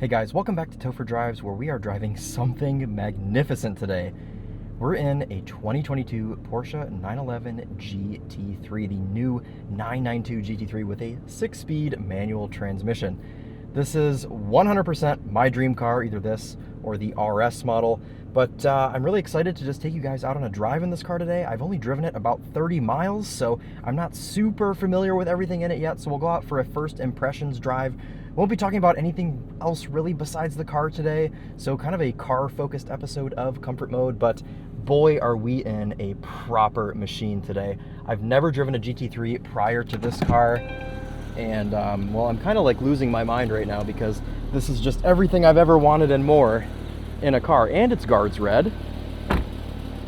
Hey guys, welcome back to Topher Drives, where we are driving something magnificent today. We're in a 2022 Porsche 911 GT3, the new 992 GT3 with a 6-speed manual transmission. This is 100% my dream car, either this or the RS model, but I'm really excited to just take you guys out on a drive in this car today. I've only driven it about 30 miles, so I'm not super familiar with everything in it yet, so we'll go out for a first impressions drive. Won't be talking about anything else really besides the car today, so kind of a car-focused episode of Comfort Mode, but boy are we in a proper machine today. I've never driven a GT3 prior to this car, and well, I'm kind of like losing my mind right now because this is just everything I've ever wanted and more in a car, and it's guards red.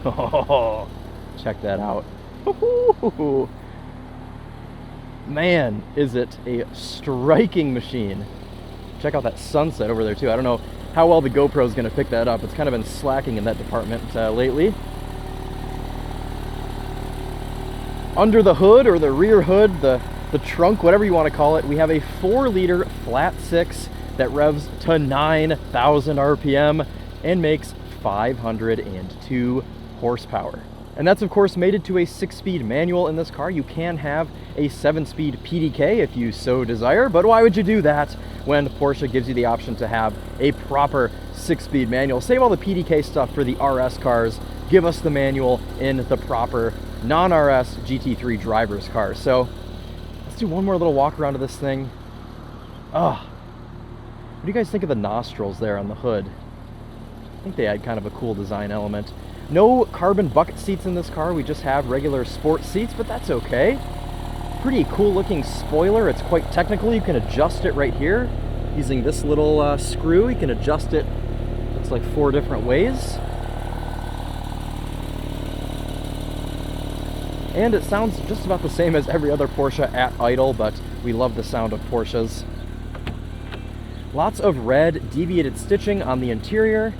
Oh, check that out. Man, is it a striking machine. Check out that sunset over there too. I don't know how well the GoPro is going to pick that up. It's kind of been slacking in that department lately. Under the hood, or the rear hood, the trunk, whatever you want to call it, we have a 4-liter flat 6 that revs to 9,000 RPM and makes 502 horsepower. And that's of course mated to a 6-speed manual in this car. You can have a 7-speed PDK if you so desire, but why would you do that when Porsche gives you the option to have a proper 6-speed manual? Save all the PDK stuff for the RS cars. Give us the manual in the proper non-RS GT3 driver's car. So let's do one more little walk around of this thing. What do you guys think of the nostrils there on the hood? I think they add kind of a cool design element. No carbon bucket seats in this car. We just have regular sport seats, but that's okay. Pretty cool looking spoiler. It's quite technical. You can adjust it right here using this little screw. You can adjust it, looks like 4 different ways. And it sounds just about the same as every other Porsche at idle, but we love the sound of Porsches. Lots of red deviated stitching on the interior.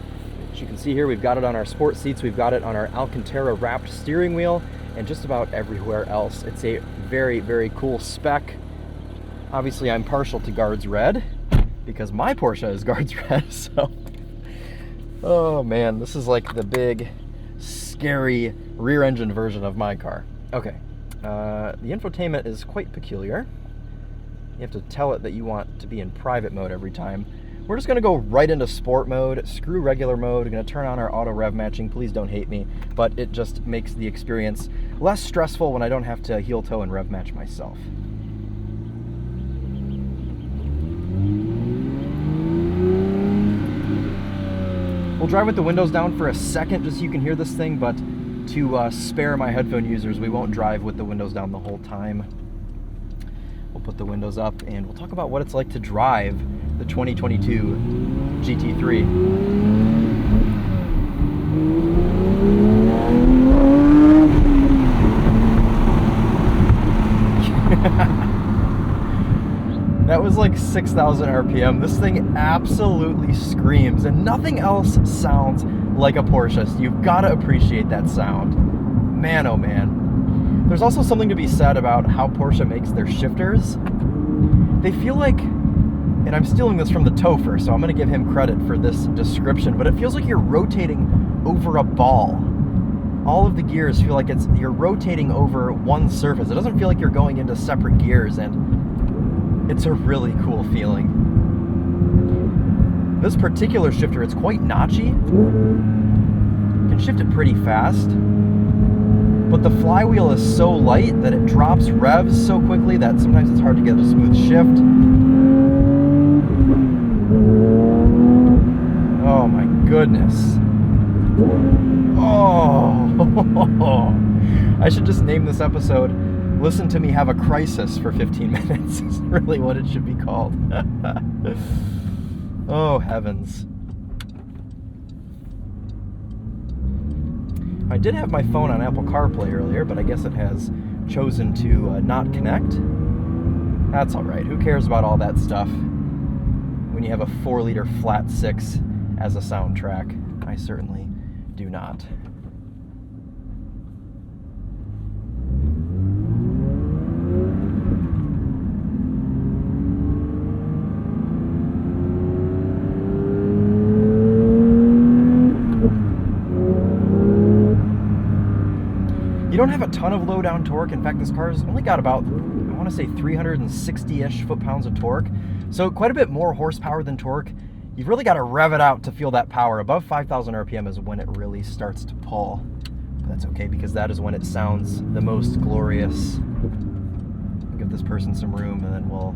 As you can see here, we've got it on our sport seats, we've got it on our Alcantara wrapped steering wheel, and just about everywhere else. It's a very, very cool spec. Obviously, I'm partial to guards red because my Porsche is guards red, so. Oh man, this is like the big, scary rear engine version of my car. Okay, the infotainment is quite peculiar. You have to tell it that you want to be in private mode every time. We're just gonna go right into sport mode, screw regular mode. We're gonna turn on our auto rev matching. Please don't hate me, but it just makes the experience less stressful when I don't have to heel toe and rev match myself. We'll drive with the windows down for a second just so you can hear this thing, but to spare my headphone users, we won't drive with the windows down the whole time. We'll put the windows up and we'll talk about what it's like to drive the 2022 GT3. That was like 6,000 RPM. This thing absolutely screams, and nothing else sounds like a Porsche. So you've got to appreciate that sound. Man, oh man. There's also something to be said about how Porsche makes their shifters. They feel like, and I'm stealing this from TheTopher, so I'm going to give him credit for this description, but it feels like you're rotating over a ball. All of the gears feel like you're rotating over one surface. It doesn't feel like you're going into separate gears, and it's a really cool feeling. This particular shifter, it's quite notchy. You can shift it pretty fast, but the flywheel is so light that it drops revs so quickly that sometimes it's hard to get a smooth shift. Oh my goodness. Oh, I should just name this episode "Listen to Me Have a Crisis for 15 Minutes." Is really what it should be called. Oh heavens. I did have my phone on Apple CarPlay earlier, but I guess it has chosen to not connect. That's alright. Who cares about all that stuff when you have a 4-liter flat 6 as a soundtrack? I certainly do not. You don't have a ton of low down torque. In fact, this car's only got about, I want to say 360-ish foot-pounds of torque. So quite a bit more horsepower than torque. You've really got to rev it out to feel that power. Above 5,000 RPM is when it really starts to pull. But that's okay, because that is when it sounds the most glorious. I'll give this person some room, and then we'll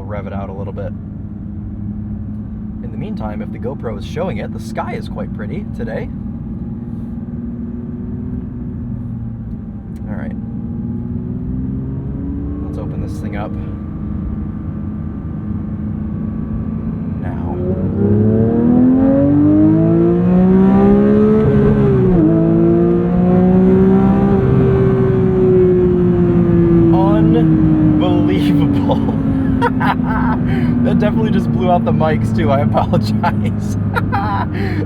rev it out a little bit. In the meantime, if the GoPro is showing it, the sky is quite pretty today. All right. Let's open this thing up. Now. Unbelievable. That definitely just blew out the mics too. I apologize.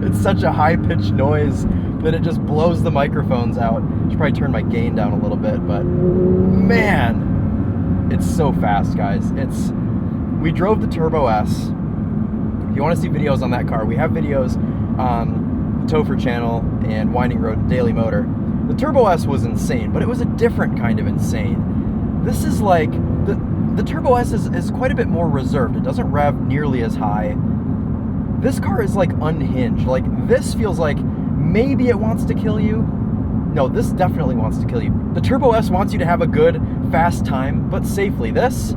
It's such a high-pitched noise that it just blows the microphones out. I should probably turn my gain down a little bit, but man, it's so fast, guys. We drove the Turbo S. If you want to see videos on that car, we have videos on the TheTopher channel and Winding Road Daily Motor. The Turbo S was insane, but it was a different kind of insane. This is like, the Turbo S is quite a bit more reserved. It doesn't rev nearly as high. This car is like unhinged. Like, this feels like maybe it wants to kill you. No, this definitely wants to kill you. The Turbo S wants you to have a good, fast time, but safely. This,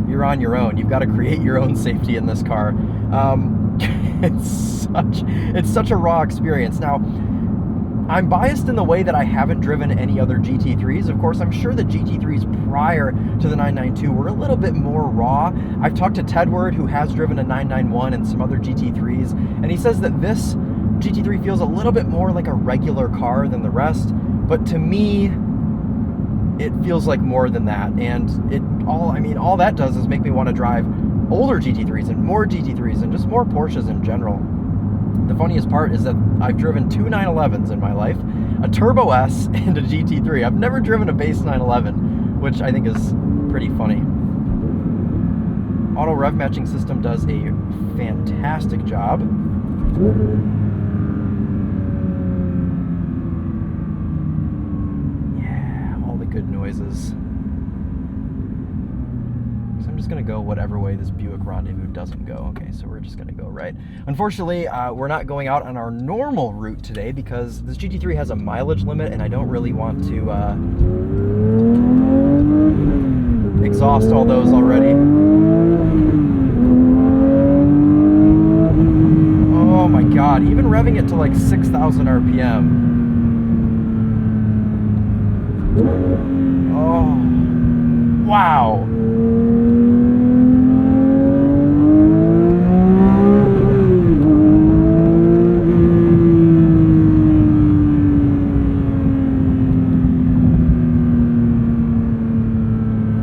you're on your own. You've got to create your own safety in this car. It's such a raw experience. Now, I'm biased in the way that I haven't driven any other GT3s. Of course, I'm sure the GT3s prior to the 992 were a little bit more raw. I've talked to Tedward, who has driven a 991 and some other GT3s, and he says that this GT3 feels a little bit more like a regular car than the rest. But to me, it feels like more than that. And all that does is make me want to drive older GT3s and more GT3s and just more Porsches in general. The funniest part is that I've driven two 911s in my life, a Turbo S and a GT3. I've never driven a base 911, which I think is pretty funny. Auto rev matching system does a fantastic job. Yeah, all the good noises. So I'm just gonna go whatever way this Buick Rendezvous doesn't go. Okay, so we're just gonna go right. Unfortunately, we're not going out on our normal route today because this GT3 has a mileage limit, and I don't really want to exhaust all those already. Oh my God, even revving it to like 6,000 RPM. Oh, wow.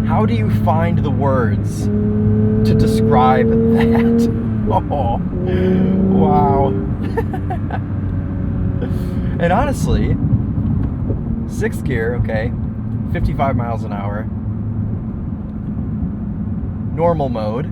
How do you find the words to describe that? Oh, wow. And honestly, sixth gear, okay, 55 miles an hour, normal mode,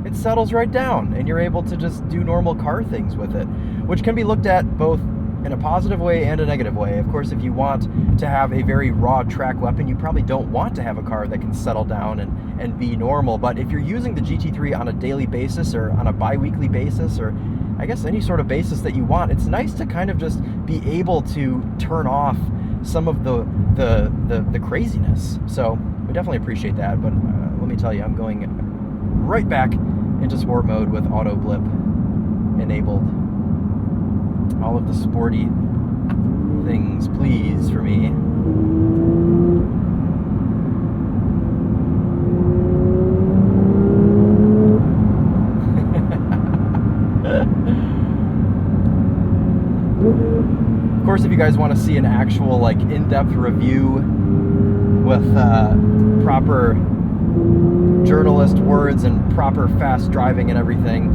it settles right down and you're able to just do normal car things with it, which can be looked at both in a positive way and a negative way. Of course, if you want to have a very raw track weapon, you probably don't want to have a car that can settle down and be normal. But if you're using the GT3 on a daily basis or on a bi-weekly basis, or I guess any sort of basis that you want, it's nice to kind of just be able to turn off some of the craziness. So we definitely appreciate that. But let me tell you, I'm going right back into sport mode with auto blip enabled. All of the sporty things, please, for me. Of course, if you guys want to see an actual, like, in-depth review with proper journalist words and proper fast driving and everything,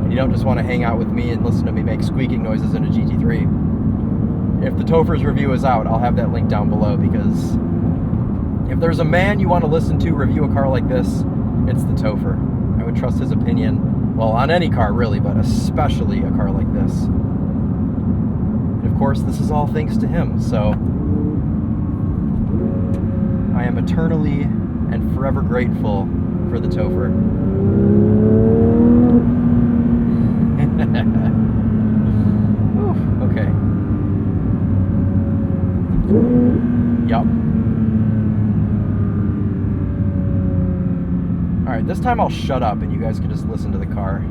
and you don't just want to hang out with me and listen to me make squeaking noises in a GT3, if the TheTopher's review is out, I'll have that link down below, because if there's a man you want to listen to review a car like this, it's the TheTopher. I would trust his opinion, well, on any car really, but especially a car like this. And of course, this is all thanks to him, so I am eternally and forever grateful for the Topher. Okay. Yup. Alright, this time I'll shut up and you guys can just listen to the car.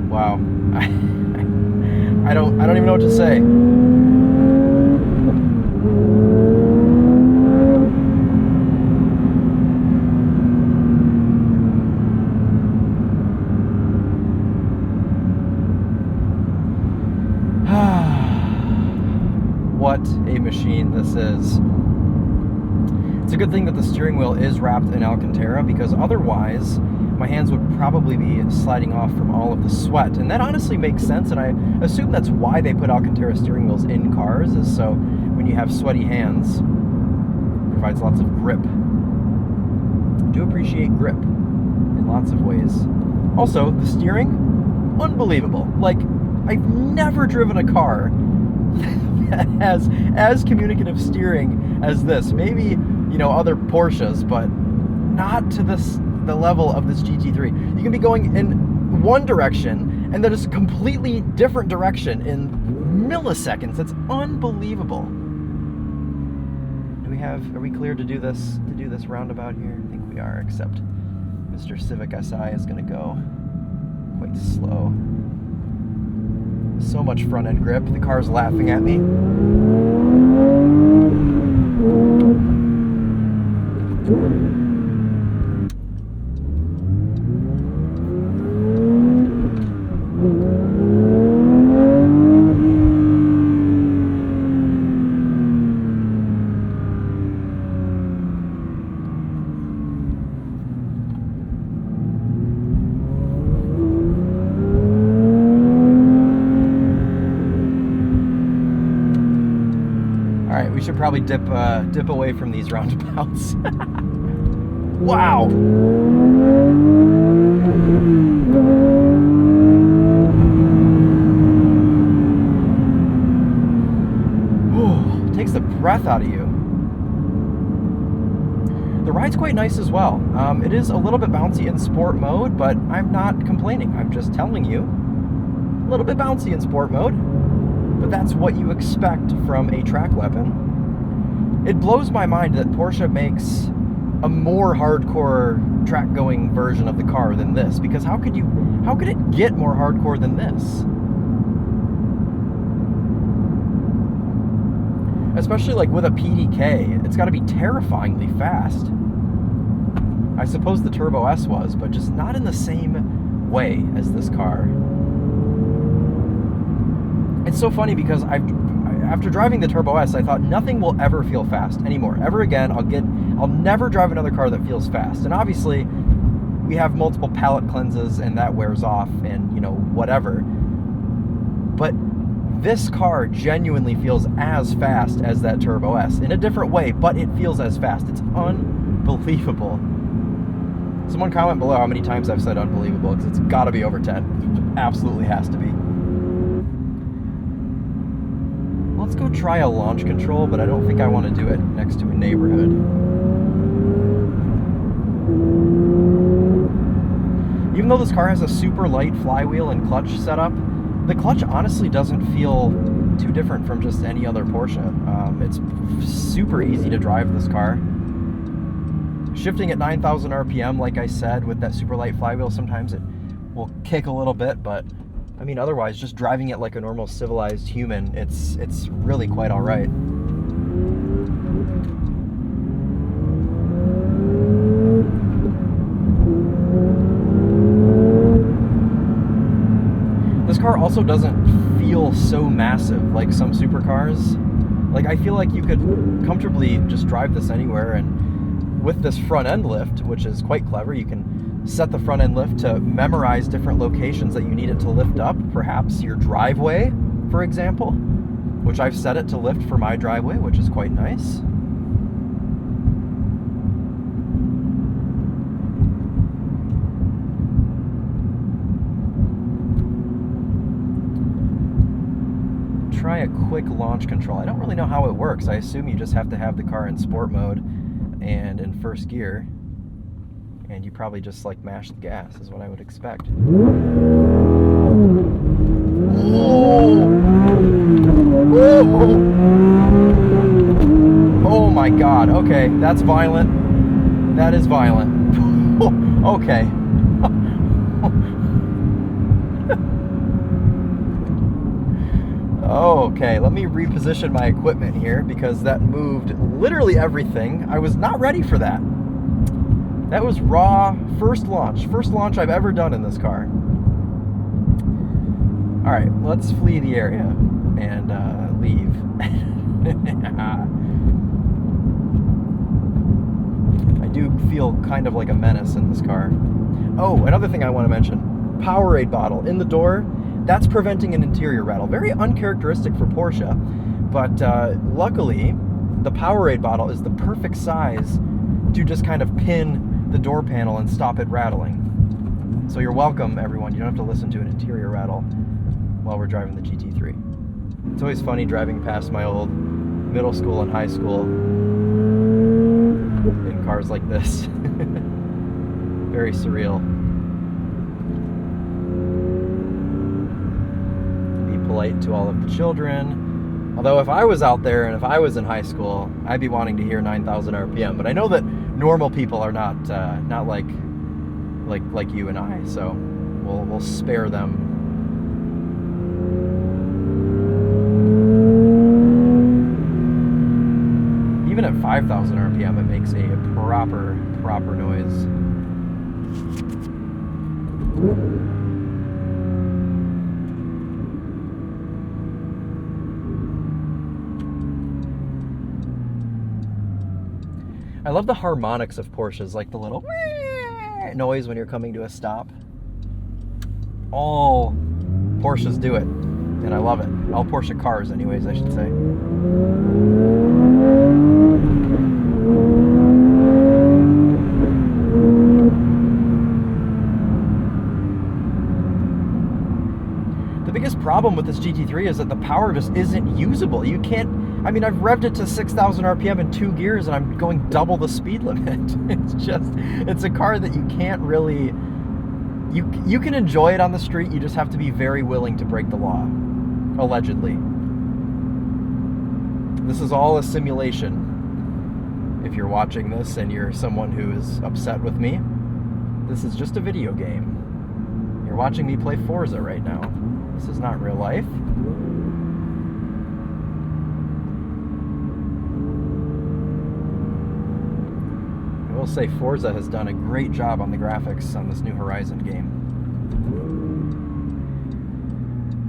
Wow. I don't even know what to say. What a machine this is. It's a good thing that the steering wheel is wrapped in Alcantara, because otherwise my hands would probably be sliding off from all of the sweat. And that honestly makes sense, and I assume that's why they put Alcantara steering wheels in cars, is so when you have sweaty hands, it provides lots of grip. I do appreciate grip in lots of ways. Also, the steering, unbelievable. Like, I've never driven a car that has as communicative steering as this. Maybe, you know, other Porsches, but not to the level of this GT3. You can be going in one direction and then just a completely different direction in milliseconds. That's unbelievable. Are we clear to do this roundabout here? I think we are, except Mr. Civic SI is gonna go quite slow. So much front end grip. The car's laughing at me. Alright, we should probably dip away from these roundabouts. Wow! Ooh, takes the breath out of you. The ride's quite nice as well. It is a little bit bouncy in sport mode, but I'm not complaining. I'm just telling you, a little bit bouncy in sport mode. But that's what you expect from a track weapon. It blows my mind that Porsche makes a more hardcore track-going version of the car than this, because how could it get more hardcore than this? Especially like with a PDK, it's got to be terrifyingly fast. I suppose the Turbo S was, but just not in the same way as this car. It's so funny because after driving the Turbo S, I thought nothing will ever feel fast anymore. Ever again, I'll never drive another car that feels fast. And obviously, we have multiple palate cleanses and that wears off and, you know, whatever. But this car genuinely feels as fast as that Turbo S in a different way, but it feels as fast. It's unbelievable. Someone comment below how many times I've said unbelievable, because it's got to be over 10. It absolutely has to be. Let's go try a launch control, but I don't think I want to do it next to a neighborhood. Even though this car has a super light flywheel and clutch setup, the clutch honestly doesn't feel too different from just any other Porsche. It's super easy to drive this car. Shifting at 9,000 RPM, like I said, with that super light flywheel, sometimes it will kick a little bit, but I mean, otherwise, just driving it like a normal civilized human, it's really quite all right. This car also doesn't feel so massive like some supercars. Like, I feel like you could comfortably just drive this anywhere, and with this front end lift, which is quite clever, you can set the front end lift to memorize different locations that you need it to lift up. Perhaps your driveway, for example, which I've set it to lift for my driveway, which is quite nice. Try a quick launch control. I don't really know how it works. I assume you just have to have the car in sport mode and in first gear, and you probably just like mash the gas is what I would expect. Oh my God, okay, that's violent. That is violent. Okay. Okay, let me reposition my equipment here because that moved literally everything. I was not ready for that. That was raw first launch I've ever done in this car. All right, let's flee the area and leave. I do feel kind of like a menace in this car. Oh, another thing I want to mention, Powerade bottle in the door. That's preventing an interior rattle. Very uncharacteristic for Porsche, but luckily the Powerade bottle is the perfect size to just kind of pin the door panel and stop it rattling. So you're welcome, everyone. You don't have to listen to an interior rattle while we're driving the GT3. It's always funny driving past my old middle school and high school in cars like this. Very surreal. Polite to all of the children. Although if I was out there and if I was in high school, I'd be wanting to hear 9,000 RPM. But I know that normal people are not like you and I, so we'll spare them. Even at 5,000 RPM, it makes a proper noise. I love the harmonics of Porsches, like the little noise when you're coming to a stop. All Porsches do it, and I love it. All Porsche cars, anyways, I should say. The biggest problem with this GT3 is that the power just isn't usable. You can't, I mean, I've revved it to 6,000 RPM in 2 gears and I'm going double the speed limit. It's a car that you can't really, you can enjoy it on the street, you just have to be very willing to break the law, allegedly. This is all a simulation. If you're watching this and you're someone who is upset with me, this is just a video game. You're watching me play Forza right now. This is not real life. I will say Forza has done a great job on the graphics on this new Horizon game.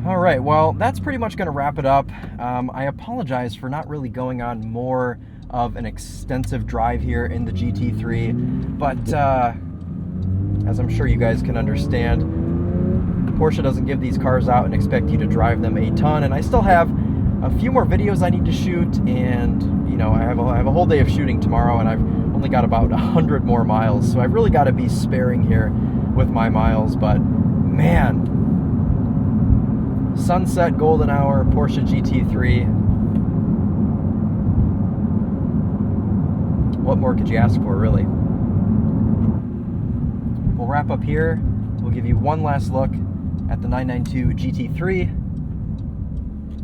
All right, well, that's pretty much going to wrap it up. I apologize for not really going on more of an extensive drive here in the GT3, but as I'm sure you guys can understand, Porsche doesn't give these cars out and expect you to drive them a ton, and I still have a few more videos I need to shoot, and you know, I have a whole day of shooting tomorrow, and I've only got about 100 more miles, so I've really got to be sparing here with my miles. But man, sunset golden hour Porsche GT3, what more could you ask for, really? We'll wrap up here. We'll give you one last look at the 992 GT3,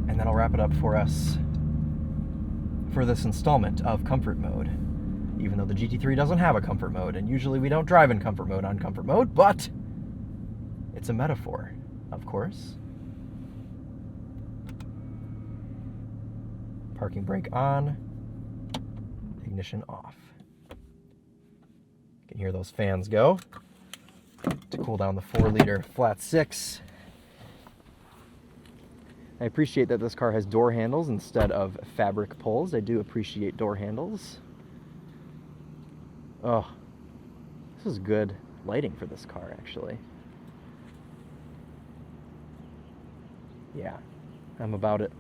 and then I'll wrap it up for us for this installment of Comfort Mode. Even though the GT3 doesn't have a Comfort Mode, and usually we don't drive in Comfort Mode on Comfort Mode, but it's a metaphor, of course. Parking brake on, ignition off. You can hear those fans go to cool down the 4-liter flat 6. I appreciate that this car has door handles instead of fabric pulls. I do appreciate door handles. Oh, this is good lighting for this car, actually. Yeah, I'm about it.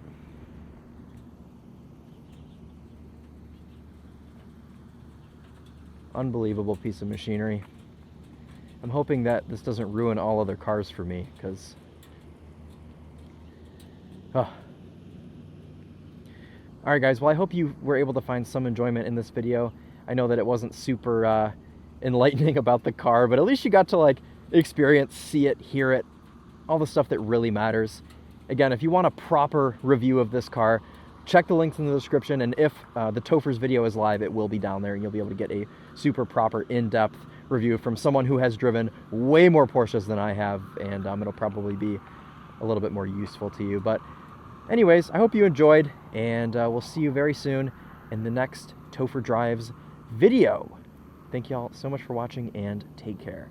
Unbelievable piece of machinery. I'm hoping that this doesn't ruin all other cars for me, because... Oh. Alright guys, well I hope you were able to find some enjoyment in this video. I know that it wasn't super enlightening about the car, but at least you got to like experience, see it, hear it, all the stuff that really matters. Again, if you want a proper review of this car, check the links in the description, and if the Topher's video is live, it will be down there, and you'll be able to get a super proper in-depth review from someone who has driven way more Porsches than I have, and it'll probably be a little bit more useful to you. But anyways, I hope you enjoyed, and we'll see you very soon in the next Topher Drives video. Thank you all so much for watching, and take care.